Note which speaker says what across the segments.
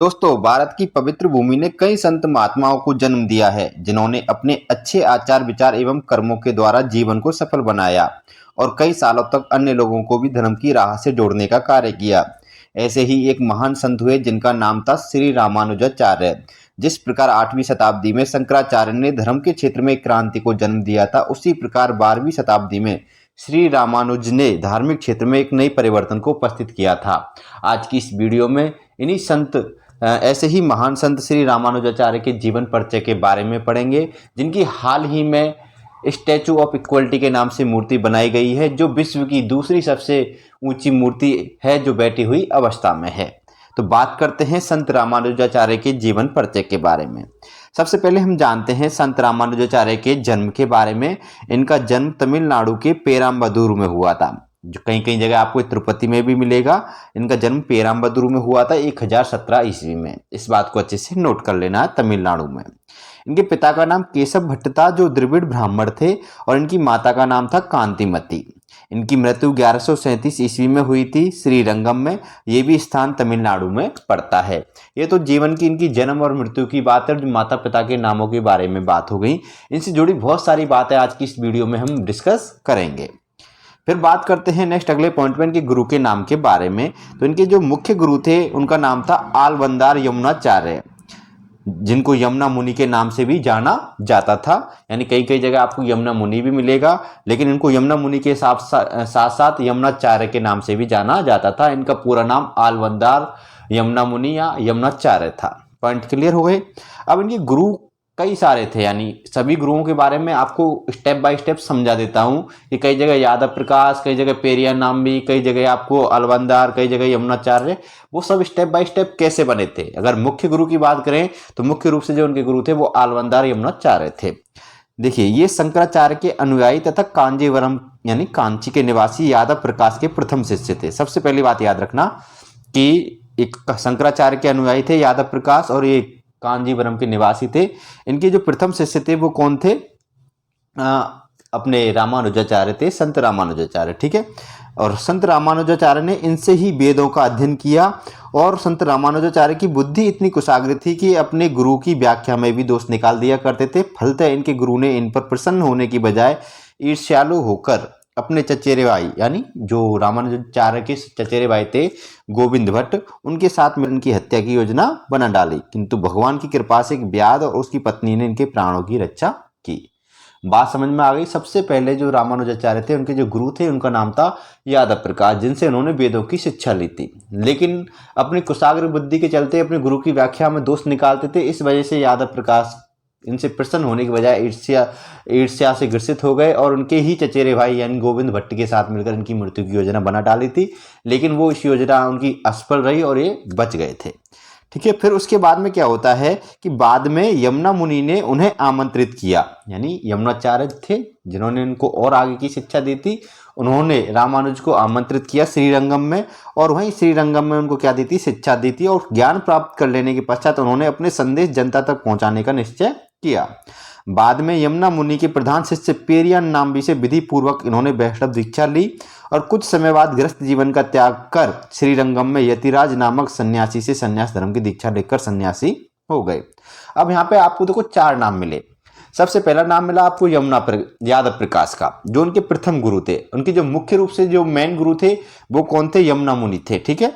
Speaker 1: दोस्तों, भारत की पवित्र भूमि ने कई संत महात्माओं को जन्म दिया है, जिन्होंने अपने अच्छे आचार विचार एवं कर्मों के द्वारा जीवन को सफल बनाया और कई सालों तक अन्य लोगों को भी धर्म की राह से जोड़ने का कार्य किया। ऐसे ही एक महान संत हुए जिनका नाम था श्री रामानुजाचार्य। जिस प्रकार 8वीं शताब्दी में शंकराचार्य ने धर्म के क्षेत्र में एक क्रांति को जन्म दिया था, उसी प्रकार 12वीं शताब्दी में श्री रामानुज ने धार्मिक क्षेत्र में एक नई परिवर्तन को उपस्थित किया था। आज की इस वीडियो में इन्हीं संत ऐसे ही महान संत श्री रामानुजाचार्य के जीवन परिचय के बारे में पढ़ेंगे, जिनकी हाल ही में स्टैचू ऑफ इक्वलिटी के नाम से मूर्ति बनाई गई है, जो विश्व की दूसरी सबसे ऊंची मूर्ति है, जो बैठी हुई अवस्था में है। तो बात करते हैं संत रामानुजाचार्य के जीवन परिचय के बारे में। सबसे पहले हम जानते हैं संत रामानुजाचार्य के जन्म के बारे में। इनका जन्म तमिलनाडु के पेराम्बदूर में हुआ था, जो कहीं कहीं जगह आपको तिरुपति में भी मिलेगा। इनका जन्म पेराम्बदूर में हुआ था 1017 ईस्वी में। इस बात को अच्छे से नोट कर लेना है, तमिलनाडु में। इनके पिता का नाम केशव भट्ट था, जो द्रविड़ ब्राह्मण थे, और इनकी माता का नाम था कांतिमती। इनकी मृत्यु 1137 ईस्वी में हुई थी, श्रीरंगम में। ये भी स्थान तमिलनाडु में पड़ता है। ये तो जीवन की इनकी जन्म और मृत्यु की बात है। जो माता पिता के नामों के बारे में बात हो गई, इनसे जुड़ी बहुत सारी बातें आज की इस वीडियो में हम डिस्कस करेंगे। फिर बात करते हैं नेक्स्ट अगले पॉइंट में इनके गुरु के नाम के बारे में। तो इनके जो मुख्य गुरु थे, उनका नाम था आलवंदार यमुनाचार्य, जिनको यमुना मुनि के नाम से भी जाना जाता था। यानी कई कई जगह आपको यमुना मुनि भी मिलेगा, लेकिन इनको यमुना मुनि के साथ साथ यमुनाचार्य के नाम से भी जाना जाता था। इनका पूरा नाम आलवंदार यमुना मुनि या यमुनाचार्य था। पॉइंट क्लियर हो गए। अब इनके गुरु कई सारे थे, यानी सभी गुरुओं के बारे में आपको स्टेप बाय स्टेप समझा देता हूं कि कई जगह यादव प्रकाश, कई जगह पेरिया नाम भी, कई जगह आपको अलवंदार, कई जगह यमुनाचार्य। वो सब स्टेप बाय स्टेप कैसे बने थे। अगर मुख्य गुरु की बात करें तो मुख्य रूप से जो उनके गुरु थे वो आलवंदार यमुनाचार्य थे। देखिए, ये शंकराचार्य के अनुयायी तथा कांजीवरम यानी कांची के निवासी यादव प्रकाश के प्रथम शिष्य थे। सबसे पहली बात याद रखना कि एक शंकराचार्य के अनुयायी थे यादव प्रकाश, और ये कांजीवरम के निवासी थे। इनके जो प्रथम शिष्य थे वो कौन थे? अपने रामानुजाचार्य थे, संत रामानुजाचार्य। ठीक है। और संत रामानुजाचार्य ने इनसे ही वेदों का अध्ययन किया, और संत रामानुजाचार्य की बुद्धि इतनी कुशाग्र थी कि अपने गुरु की व्याख्या में भी दोष निकाल दिया करते थे। फलतः इनके गुरु ने इन पर प्रसन्न होने की बजाय ईर्ष्यालु होकर अपने चचेरे भाई, यानी जो रामानुजाचार्य के चचेरे भाई थे गोविंद भट्ट, उनके साथ में इनकी हत्या की योजना बना डाली। किंतु भगवान की कृपा से एक व्याध और उसकी पत्नी ने इनके प्राणों की रक्षा की। बात समझ में आ गई। सबसे पहले जो रामानुजाचार्य थे, उनके जो गुरु थे, उनका नाम था यादव प्रकाश, जिनसे उन्होंने वेदों की शिक्षा ली थी। लेकिन अपनी कुशाग्र बुद्धि के चलते अपने गुरु की व्याख्या में दोष निकालते थे। इस वजह से यादव प्रकाश इनसे प्रसन्न होने के बजाय ईर्ष्या से ग्रसित हो गए, और उनके ही चचेरे भाई यानी गोविंद भट्ट के साथ मिलकर इनकी मृत्यु की योजना बना डाली थी। लेकिन वो इस योजना उनकी असफल रही और ये बच गए थे। ठीक है। फिर उसके बाद में क्या होता है कि बाद में यमुना मुनि ने उन्हें आमंत्रित किया, यानी यमुनाचार्य थे जिन्होंने इनको और आगे की शिक्षा दी थी। उन्होंने रामानुज को आमंत्रित किया श्रीरंगम में, और वहीं श्रीरंगम में उनको क्या दी थी? शिक्षा दी थी। और ज्ञान प्राप्त कर लेने के पश्चात उन्होंने अपने संदेश जनता तक पहुंचाने का निश्चय किया। बाद में यमुना मुनि के प्रधान शिष्य पेरियान नाम्बी से विधि पूर्वक इन्होंने वैष्णव दीक्षा ली, और कुछ समय बाद गृहस्थ जीवन का त्याग कर श्रीरंगम में यतिराज नामक सन्यासी से सन्यास धर्म की दीक्षा लेकर सन्यासी हो गए। अब यहाँ पे आपको देखो 4 नाम मिले। सबसे पहला नाम मिला आपको यादव प्रकाश का, जो उनके प्रथम गुरु थे। उनके जो मुख्य रूप से जो मेन गुरु थे वो कौन थे? यमुना मुनि थे। ठीक है।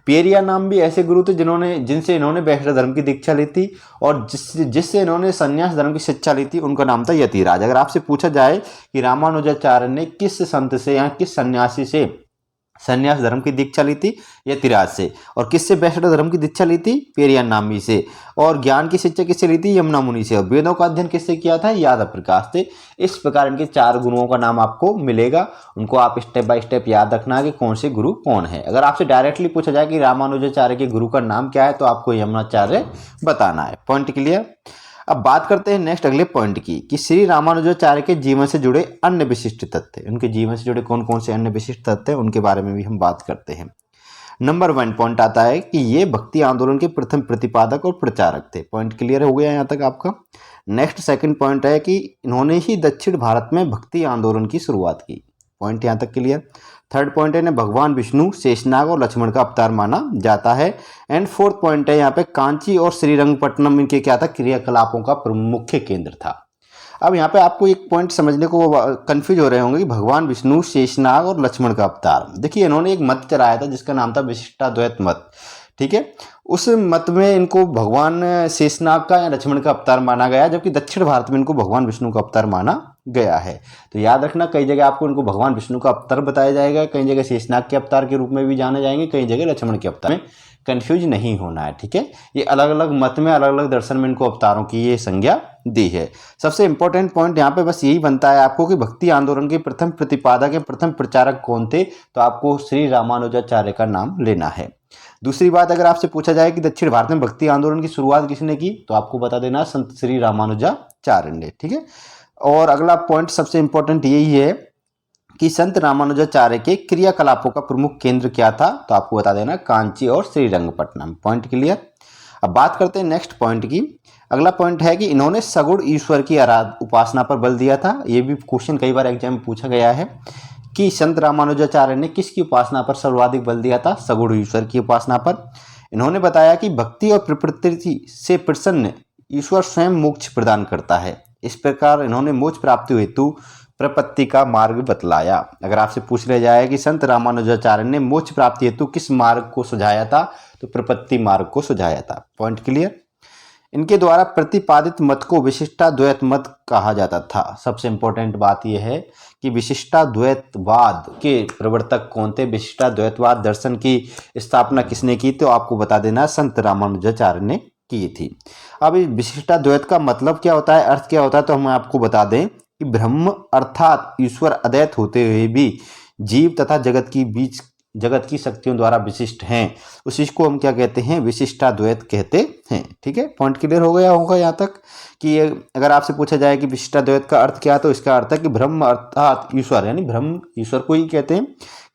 Speaker 1: पेरिया नाम भी ऐसे गुरु थे जिनसे इन्होंने वैष्णव धर्म की दीक्षा ली थी, और जिससे इन्होंने संन्यास धर्म की शिक्षा ली थी, उनका नाम था यतिराज। अगर आपसे पूछा जाए कि रामानुजाचार्य ने किस संत से या किस सन्यासी से संन्यास धर्म की दीक्षा ली थी? यतिराज से। और किससे वैष्णव धर्म की दीक्षा ली थी? पेरियान नामी से। और ज्ञान की शिक्षा किससे ली थी? यमुना मुनि से। और वेदों का अध्ययन किससे किया था? यादव प्रकाश से। इस प्रकार इनके 4 गुरुओं का नाम आपको मिलेगा। उनको आप स्टेप बाय स्टेप याद रखना कि कौन से गुरु कौन है। अगर आपसे डायरेक्टली पूछा जाए कि रामानुजाचार्य के गुरु का नाम क्या है, तो आपको यमुनाचार्य बताना है। Point clear. अब बात करते हैं नेक्स्ट अगले पॉइंट की, कि श्री रामानुजाचार्य के जीवन से जुड़े अन्य विशिष्ट तथ्य। उनके जीवन से जुड़े कौन कौन से अन्य विशिष्ट तथ्य हैं, उनके बारे में भी हम बात करते हैं। नंबर 1 पॉइंट आता है कि ये भक्ति आंदोलन के प्रथम प्रतिपादक और प्रचारक थे। पॉइंट क्लियर हो गया यहाँ तक आपका। नेक्स्ट सेकंड पॉइंट है कि इन्होंने ही दक्षिण भारत में भक्ति आंदोलन की शुरुआत की। पॉइंट यहाँ तक क्लियर। थर्ड पॉइंट है ना, भगवान विष्णु शेषनाग और लक्ष्मण का अवतार माना जाता है। एंड फोर्थ पॉइंट है यहाँ पे, कांची और श्रीरंगपट्टनम इनके क्या था, क्रियाकलापों का मुख्य केंद्र था। अब यहाँ पे आपको एक पॉइंट समझने को कंफ्यूज हो रहे होंगे कि भगवान विष्णु शेषनाग और लक्ष्मण का अवतार। देखिए इन्होंने एक मत चलाया था जिसका नाम था विशिष्टाद्वैत मत, ठीक है। उस मत में इनको भगवान शेषनाग का या लक्ष्मण का अवतार माना गया, जबकि दक्षिण भारत में इनको भगवान विष्णु का अवतार माना गया है। तो याद रखना, कई जगह आपको इनको भगवान विष्णु का अवतार बताया जाएगा, कई जगह शेषनाग के अवतार के रूप में भी जाने जाएंगे, कई जगह लक्ष्मण के अवतार में। कंफ्यूज नहीं होना है, ठीक है। ये अलग अलग मत में, अलग अलग दर्शन में इनको अवतारों की ये संज्ञा दी है। सबसे इंपॉर्टेंट पॉइंट यहाँ पे बस यही बनता है आपको कि भक्ति आंदोलन के प्रथम प्रतिपादक या प्रथम प्रचारक कौन थे, तो आपको श्री रामानुजाचार्य का नाम लेना है। दूसरी बात, अगर आपसे पूछा जाए कि दक्षिण भारत में भक्ति आंदोलन की शुरुआत किसने की, तो आपको बता देना संत श्री रामानुजाचार्य ने, ठीक है। और अगला पॉइंट सबसे इंपॉर्टेंट यही है कि संत रामानुजाचार्य के क्रियाकलापों का प्रमुख केंद्र क्या था, तो आपको बता देना कांची और श्रीरंगपट्टनम। Point clear. अब बात करते हैं नेक्स्ट पॉइंट की। अगला पॉइंट है कि इन्होंने सगुण ईश्वर की उपासना पर बल दिया था। ये भी क्वेश्चन कई बार एग्जाम में पूछा गया है कि संत रामानुजाचार्य ने किसकी उपासना पर सर्वाधिक बल दिया था, सगुण ईश्वर की उपासना पर। इन्होंने बताया कि भक्ति और प्रकृति से प्रसन्न ईश्वर स्वयं मोक्ष प्रदान करता है। इस प्रकार इन्होंने मोक्ष प्राप्ति हेतु प्रपत्ति का मार्ग बतलाया। अगर आपसे पूछ लिया जाए कि संत रामानुजाचार्य ने मोक्ष प्राप्ति हेतु किस मार्ग को सुझाया था, तो प्रपत्ति मार्ग को सुझाया था। Point clear. इनके द्वारा प्रतिपादित मत को विशिष्टाद्वैत मत कहा जाता था। सबसे इंपॉर्टेंट बात यह है कि विशिष्टाद्वैतवाद के प्रवर्तक कौन थे, विशिष्टाद्वैतवाद दर्शन की स्थापना किसने की, तो आपको बता देना संत रामानुजाचार्य ने की थी। अब इस विशिष्टाद्वैत का मतलब क्या होता है, अर्थ क्या होता है, तो हम आपको बता दें कि ब्रह्म अर्थात ईश्वर अद्वैत होते हुए भी जीव तथा जगत की शक्तियों द्वारा विशिष्ट हैं, उस चीज को हम क्या कहते हैं, विशिष्टाद्वैत कहते हैं, ठीक है। पॉइंट क्लियर हो गया होगा यहाँ तक कि अगर आपसे पूछा जाए कि विशिष्टाद्वैत का अर्थ क्या है, तो इसका अर्थ है कि ब्रह्म अर्थात ईश्वर, यानी ब्रह्म ईश्वर को ही कहते हैं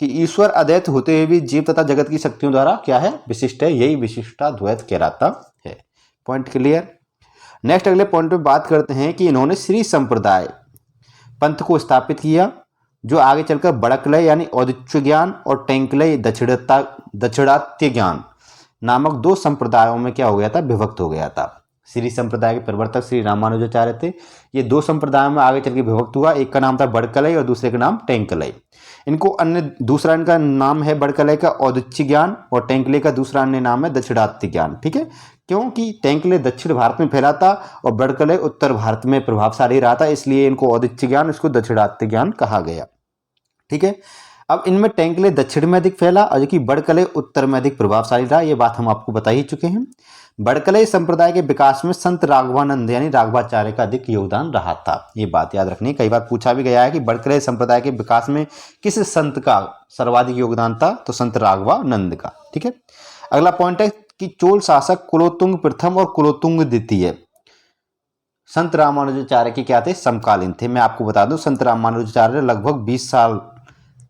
Speaker 1: कि ईश्वर अद्वैत होते हुए भी जीव तथा जगत की शक्तियों द्वारा क्या है, विशिष्ट है, यही विशिष्टाद्वैत कहलाता है। Point clear. नेक्स्ट अगले पॉइंट पे बात करते हैं कि इन्होंने श्री संप्रदाय पंथ को स्थापित किया, जो आगे चलकर बड़कलय यानी औदिच्य ज्ञान और टेंकलय दक्षिणात्य ज्ञान नामक दो संप्रदायों में क्या हो गया था, विभक्त हो गया था। श्री संप्रदाय के प्रवर्तक श्री रामानुजाचार्य थे। ये दो संप्रदायों में आगे चल के विभक्त हुआ, एक का नाम था बड़कलय और दूसरे का नाम टेंकलय। इनको अन्य दूसरा इनका नाम है बड़कलय का औदिच्य ज्ञान और टेंकलय का दूसरा अन्य नाम है दक्षिणात्य ज्ञान, ठीक है। क्योंकि टेंकलय दक्षिण भारत में फैला था और बड़कलय उत्तर भारत में प्रभावशाली रहा था, इसलिए इनको औदिच्य ज्ञान, इसको दक्षिणात्य ज्ञान कहा गया, ठीक है। अब इनमें टेंकलय दक्षिण में अधिक फैला और जबकि बड़कलय उत्तर में अधिक प्रभावशाली रहा, ये बात हम आपको बता ही चुके हैं। बड़कलय संप्रदाय के विकास में संत राघवानंद यानी राघवाचार्य का अधिक योगदान रहा था, ये बात याद रखनी। कई बार पूछा भी गया है कि बड़कलय संप्रदाय के विकास में किस संत का सर्वाधिक योगदान था, तो संत राघवानंद का, ठीक है। अगला पॉइंट है कि चोल शासक कुलोत्तुंग प्रथम और कुलोत्तुंग द्वितीय संत रामानुजाचार्य के क्या थे, समकालीन थे। मैं आपको बता दूं संत रामानुजाचार्य लगभग 20 साल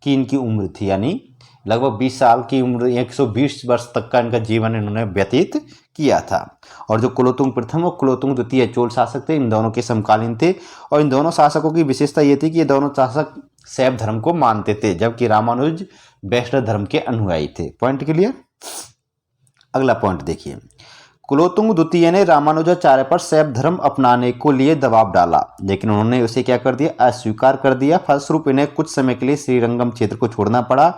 Speaker 1: की इनकी उम्र थी, यानी लगभग 20 साल की उम्र, 120 वर्ष तक का इनका जीवन इन्होंने व्यतीत किया था। और जो कुलोत्तुंग प्रथम और कुलोत्तुंग द्वितीय चोल शासक थे, इन दोनों के समकालीन थे। और इन दोनों शासकों की विशेषता ये थी कि ये दोनों शासक शैव धर्म को मानते थे, जबकि रामानुज वैष्णव धर्म के अनुयायी थे। Point clear. अगला पॉइंट देखिए, कुलोत्तुंग द्वितीय ने रामानुजाचार्य पर शैव धर्म अपनाने को लिए दबाव डाला, लेकिन उन्होंने उसे क्या कर दिया, अस्वीकार कर दिया। फलस्वरूप इन्हें कुछ समय के लिए श्रीरंगम क्षेत्र को छोड़ना पड़ा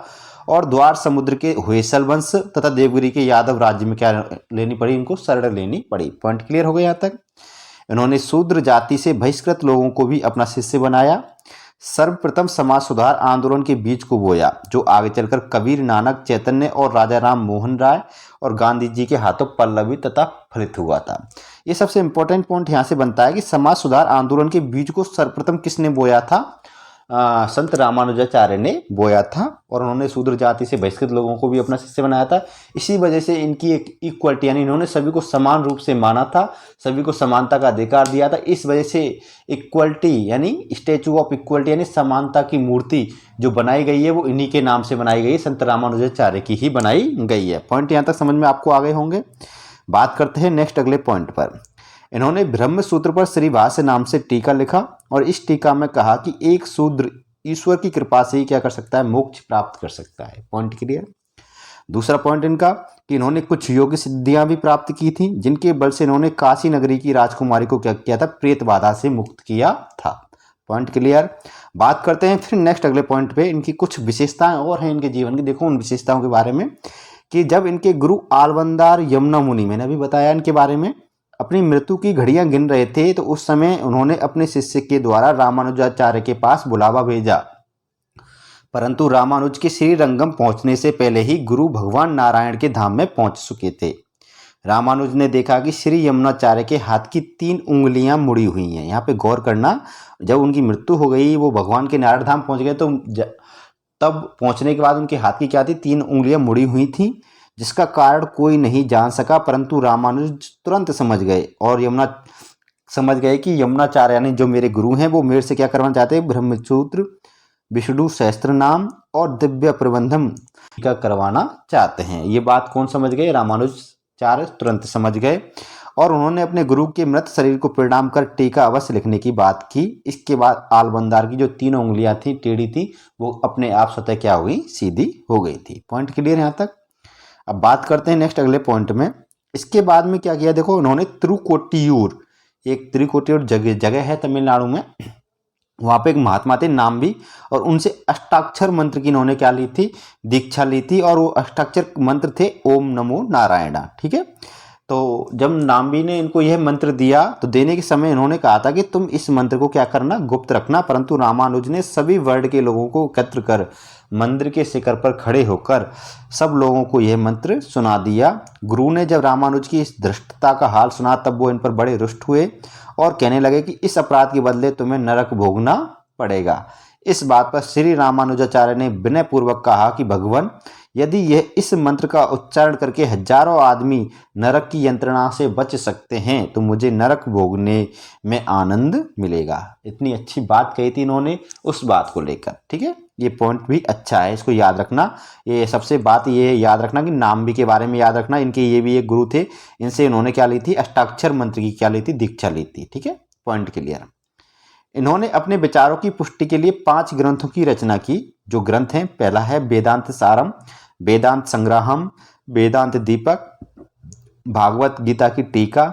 Speaker 1: और द्वार समुद्र के होयसल वंश तथा देवगिरी के यादव राज्य में क्या लेनी पड़ी, इनको शरण लेनी पड़ी। पॉइंट क्लियर हो गया यहाँ तक। इन्होंने शूद्र जाति से बहिष्कृत लोगों को भी अपना शिष्य बनाया। सर्वप्रथम समाज सुधार आंदोलन के बीज को बोया, जो आगे चलकर कबीर, नानक, चैतन्य और राजा राम मोहन राय और गांधी जी के हाथों पल्लवित तथा फलित हुआ था। ये सबसे इंपॉर्टेंट पॉइंट यहाँ से बनता है कि समाज सुधार आंदोलन के बीज को सर्वप्रथम किसने बोया था, संत रामानुजाचार्य ने बोया था। और उन्होंने शूद्र जाति से बहिष्कृत लोगों को भी अपना शिष्य बनाया था। इसी वजह से इनकी एक इक्वलिटी, यानी इन्होंने सभी को समान रूप से माना था, सभी को समानता का अधिकार दिया था। इस वजह से इक्वलिटी यानी स्टैचू ऑफ इक्वलिटी यानी समानता की मूर्ति जो बनाई गई है वो इन्हीं के नाम से बनाई गई है, संत रामानुजाचार्य की ही बनाई गई है। पॉइंट यहाँ तक समझ में आपको आ गए होंगे। बात करते हैं नेक्स्ट अगले पॉइंट पर। इन्होंने ब्रह्म सूत्र पर श्रीभाष्य नाम से टीका लिखा और इस टीका में कहा कि एक शूद्र ईश्वर की कृपा से ही क्या कर सकता है, मोक्ष प्राप्त कर सकता है। Point clear. दूसरा पॉइंट इनका कि इन्होंने कुछ योग सिद्धियां भी प्राप्त की थी, जिनके बल से इन्होंने काशी नगरी की राजकुमारी को क्या किया था, प्रेत बाधा से मुक्त किया था। Point clear. बात करते हैं फिर नेक्स्ट अगले पॉइंट पे, इनकी कुछ विशेषताएं और हैं इनके जीवन की। देखो उन विशेषताओं के बारे में कि जब इनके गुरु आलवंदार यमुना मुनि, मैंने अभी बताया इनके बारे में, अपनी मृत्यु की घड़ियां गिन रहे थे, तो उस समय उन्होंने अपने शिष्य के द्वारा रामानुजाचार्य के पास बुलावा भेजा, परंतु रामानुज के श्रीरंगम पहुंचने से पहले ही गुरु भगवान नारायण के धाम में पहुंच चुके थे। रामानुज ने देखा कि श्री यमुनाचार्य के हाथ की 3 उंगलियां मुड़ी हुई हैं। यहाँ पे गौर करना, जब उनकी मृत्यु हो गई, वो भगवान के नारायण धाम पहुंच गए, तो तब पहुंचने के बाद उनके हाथ की क्या थी, 3 उंगलियां मुड़ी हुई थी, जिसका कारण कोई नहीं जान सका, परंतु रामानुज तुरंत समझ गए और समझ गए कि यमुनाचार्य यानी जो मेरे गुरु हैं, वो मेरे से क्या करवाना चाहते हैं, ब्रह्मसूत्र, विष्णु सहस्त्र नाम और दिव्य प्रबंधम का करवाना चाहते हैं। ये बात कौन समझ गए, रामानुजाचार्य तुरंत समझ गए और उन्होंने अपने गुरु के मृत शरीर को प्रणाम कर टीका अवश्य लिखने की बात की। इसके बाद आलबंदार की जो 3 उंगलियां थी, टेढ़ी थी, वो अपने आप स्वतः क्या हुई, सीधी हो गई थी। पॉइंट क्लियर यहाँ तक। अब बात करते हैं नेक्स्ट अगले पॉइंट में। इसके बाद में क्या किया, देखो उन्होंने तिरुकोटियूर, एक तिरुकोटियूर जगह है तमिलनाडु में, वहाँ पे एक महात्मा थे नाम्बी, और उनसे अष्टाक्षर मंत्र की इन्होंने क्या ली थी, दीक्षा ली थी, और वो अष्टाक्षर मंत्र थे ओम नमो नारायण। ठीक है। तो जब नाम्बी ने इनको यह मंत्र दिया, तो देने के समय इन्होंने कहा था कि तुम इस मंत्र को क्या करना, गुप्त रखना, परंतु रामानुज ने सभी वर्ग के लोगों को एकत्र कर मंदिर के शिखर पर खड़े होकर सब लोगों को यह मंत्र सुना दिया। गुरु ने जब रामानुज की इस धृष्टता का हाल सुना, तब वो इन पर बड़े रुष्ट हुए और कहने लगे कि इस अपराध के बदले तुम्हें नरक भोगना पड़ेगा। इस बात पर श्री रामानुजाचार्य ने विनय पूर्वक कहा कि भगवान, यदि यह इस मंत्र का उच्चारण करके हजारों आदमी नरक की यंत्रणा से बच सकते हैं, तो मुझे नरक भोगने में आनंद मिलेगा। इतनी अच्छी बात कही थी इन्होंने उस बात को लेकर। ठीक है, ये पॉइंट भी अच्छा है, इसको याद रखना। ये सबसे बात ये याद रखना कि नाम्बी के बारे में याद रखना, इनके ये भी एक गुरु थे, इनसे इन्होंने क्या ली थी, अष्टाक्षर मंत्र की क्या ली थी, दीक्षा ली थी। ठीक है, पॉइंट क्लियर। इन्होंने अपने विचारों की पुष्टि के लिए 5 ग्रंथों की रचना की। जो ग्रंथ हैं, पहला है वेदांत सारम, वेदांत संग्रहम, वेदांत दीपक, भागवत गीता की टीका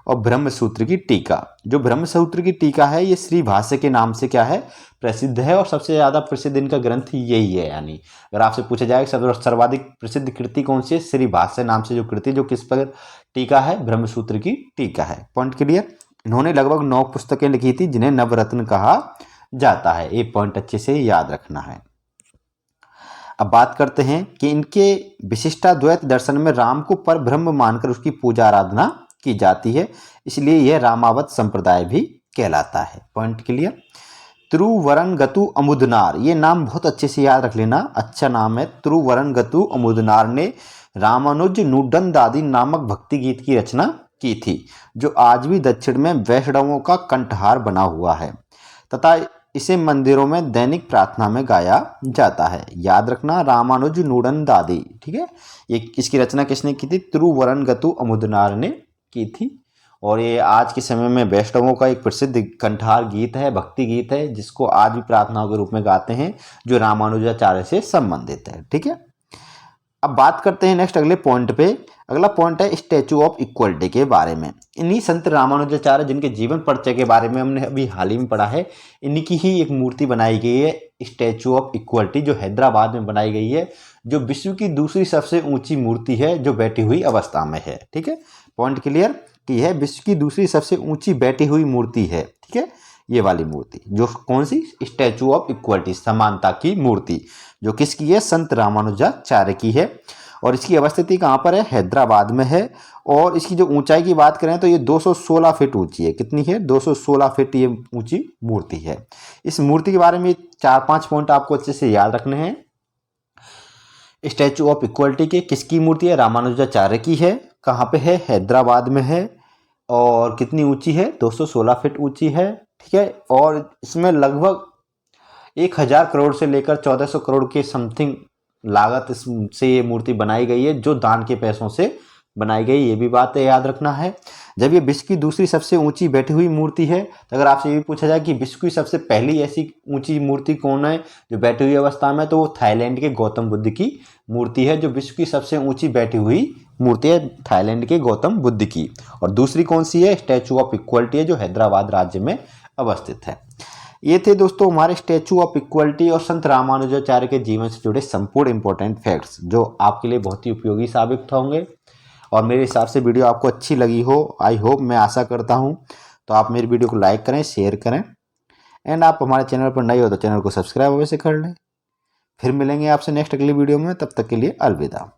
Speaker 1: और ब्रह्मसूत्र की टीका। जो ब्रह्मसूत्र की टीका है, ये श्री भाष्य के नाम से क्या है, प्रसिद्ध है, और सबसे ज़्यादा प्रसिद्ध इनका ग्रंथ यही है। यानी अगर आपसे पूछा जाए सर्वाधिक प्रसिद्ध कृति कौन सी है, श्री भाष्य नाम से जो कृति, जो किस पर टीका है, ब्रह्मसूत्र की टीका है। Point clear. इन्होंने लगभग 9 पुस्तकें लिखी थी, जिन्हें नवरत्न कहा जाता है। ये पॉइंट अच्छे से याद रखना है। अब बात करते हैं कि इनके विशिष्टाद्वैत दर्शन में राम को पर ब्रह्म मानकर उसकी पूजा आराधना की जाती है, इसलिए यह रामावत संप्रदाय भी कहलाता है। Point clear. तिरुवरंगतु अमुदनार, ये नाम बहुत अच्छे से याद रख लेना, अच्छा नाम है। तिरुवरंगतु अमुदनार ने रामानुज नूडनदादी नामक भक्ति गीत की रचना की थी, जो आज भी दक्षिण में वैष्णवों का कंठहार बना हुआ है तथा इसे मंदिरों में दैनिक प्रार्थना में गाया जाता है। याद रखना, रामानुज नूडनदादी। ठीक है, ये इसकी रचना किसने की थी, तिरुवरंगतु अमुदनार ने की थी, और ये आज के समय में वैष्णवों का एक प्रसिद्ध कंठहार गीत है, भक्ति गीत है, जिसको आज भी प्रार्थनाओं के रूप में गाते हैं, जो रामानुजाचार्य से संबंधित है। ठीक है, अब बात करते हैं नेक्स्ट अगले पॉइंट पे। अगला पॉइंट है स्टैचू ऑफ इक्वलिटी के बारे में। इन्हीं संत रामानुजाचार्य, जिनके जीवन परिचय के बारे में हमने अभी हाल ही में पढ़ा है, इन्हीं की ही एक मूर्ति बनाई गई है, स्टैचू ऑफ इक्वलिटी, जो हैदराबाद में बनाई गई है, जो विश्व की दूसरी सबसे ऊंची मूर्ति है, जो बैठी हुई अवस्था में है। ठीक है, पॉइंट क्लियर कि यह विश्व की दूसरी सबसे ऊंची बैठी हुई मूर्ति है। ठीक है, ये वाली मूर्ति जो कौन सी, स्टैचू ऑफ इक्वलिटी, समानता की मूर्ति, जो किसकी है, संत रामानुजाचार्य की है, और इसकी अवस्थिति कहाँ पर है, हैदराबाद में है। और इसकी जो ऊंचाई की बात करें तो ये 216 फीट ऊंची है। कितनी है, 216 फीट ये ऊंची मूर्ति है। इस मूर्ति के बारे में 4-5 पॉइंट आपको अच्छे से याद रखने हैं। स्टैचू ऑफ इक्वलिटी के किसकी मूर्ति है, रामानुजाचार्य की है, कहाँ पे है, हैदराबाद में है, और कितनी ऊंची है, 216 फीट ऊंची है। ठीक है, और इसमें लगभग 1000 करोड़ से लेकर 1400 करोड़ के समथिंग लागत से ये मूर्ति बनाई गई है, जो दान के पैसों से बनाई गई, ये भी बात याद रखना है। जब ये विश्व की दूसरी सबसे ऊंची बैठी हुई मूर्ति है, तो अगर आपसे ये भी पूछा जाए कि विश्व की सबसे पहली ऐसी ऊंची मूर्ति कौन है जो बैठी हुई अवस्था में, तो वो थाईलैंड के गौतम बुद्ध की मूर्ति है, जो विश्व की सबसे ऊंची बैठी हुई मूर्ति है थाईलैंड के गौतम बुद्ध की। और दूसरी कौन सी है? स्टैचू ऑफ इक्वलिटी है, जो हैदराबाद राज्य में अवस्थित है। ये थे दोस्तों हमारे स्टैचू ऑफ इक्वलिटी और संत रामानुजाचार्य के जीवन से जुड़े संपूर्ण इंपॉर्टेंट फैक्ट्स, जो आपके लिए बहुत ही उपयोगी साबित होंगे। और मेरे हिसाब से वीडियो आपको अच्छी लगी हो, आई होप, मैं आशा करता हूँ। तो आप मेरी वीडियो को लाइक करें, शेयर करें, एंड आप हमारे चैनल पर नए हो तो चैनल को सब्सक्राइब अवश्य कर लें। फिर मिलेंगे आपसे नेक्स्ट अगली वीडियो में, तब तक के लिए अलविदा।